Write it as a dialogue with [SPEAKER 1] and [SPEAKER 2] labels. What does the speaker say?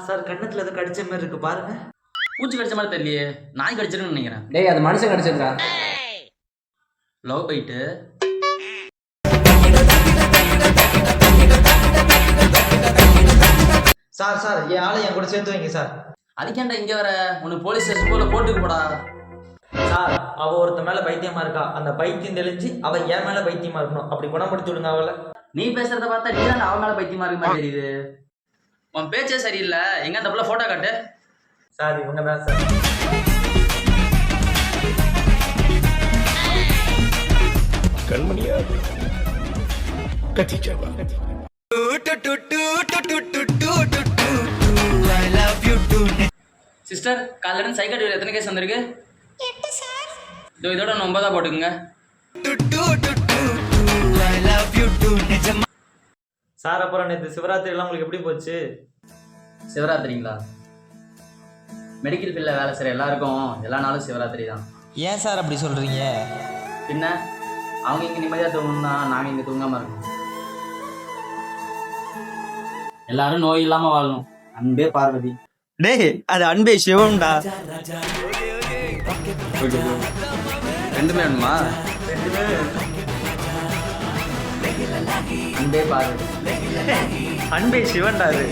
[SPEAKER 1] Sir கண்ணத்துல ஏதோ கடிச்ச மாதிரி இருக்கு பாருங்க.
[SPEAKER 2] பூச்சி கடிச்ச மாதிரி தெரியலையே, நாய் கடிச்சிருக்குன்னு நினைக்கிறேன்.
[SPEAKER 3] டேய் அது மனுஷன் கடிச்சிருக்கா.
[SPEAKER 2] லவ் போயிட்டு
[SPEAKER 1] சார் சார் என் ஆளை என் கூட சேர்த்து வைங்க சார்.
[SPEAKER 2] அதுக்கேண்டா இங்க வர, உனக்கு போலீஸ் ஸ்டேஷன் போல போட்டுக்கு போடா.
[SPEAKER 1] சார் அவ ஒருத்த மேல பைத்தியமா இருக்கா, அந்த பைத்தியம் தெளிஞ்சு அவ என் மேல பைத்தியமா இருக்கணும், அப்படி குணப்படுத்தி விடுங்க அவளை.
[SPEAKER 2] நீ பேசுறத பார்த்தா நீ தான் அவன் மேல பைத்தியமா இருக்க மாதிரி தெரியுது. உன் பேச்சே சரியில்லை. எங்க அந்த பிள்ளை போட்டோ காட்டு.
[SPEAKER 1] சார் இவங்க தான் சார்.
[SPEAKER 4] கண்மணியா கத்திச்சவா
[SPEAKER 2] சிஸ்டர், காலையில இருந்து சைக்காட்ரியில் எத்தனை கேஸ் வந்திருக்கு? இதோட 9 போட்டுக்குங்க.
[SPEAKER 1] சார் அப்புறம் நேற்று சிவராத்திரி எல்லாம் உங்களுக்கு எப்படி போச்சு?
[SPEAKER 2] சிவராத்திரிங்களா? மெடிக்கல் ஃபீல்டில் வேலை செய்கிற எல்லாருக்கும் எல்லா நாளும் சிவராத்திரி தான்.
[SPEAKER 5] ஏன் சார் அப்படி சொல்கிறீங்க?
[SPEAKER 2] பின்ன அவங்க இங்கே நிம்மதியாக தூங்கணும்னா நாங்கள் இங்கே தூங்காமல் இருக்கணும். எல்லாரும் நோய் இல்லாமல் வாழணும். அன்பே பார்வதி.
[SPEAKER 5] டேய் அது அன்பே சிவம்டா.
[SPEAKER 2] ரெண்டுமே வேணுமா?
[SPEAKER 1] ரெண்டுமே
[SPEAKER 2] அன்பே பார்வதி.
[SPEAKER 5] அன்பே சிவன்டா அது.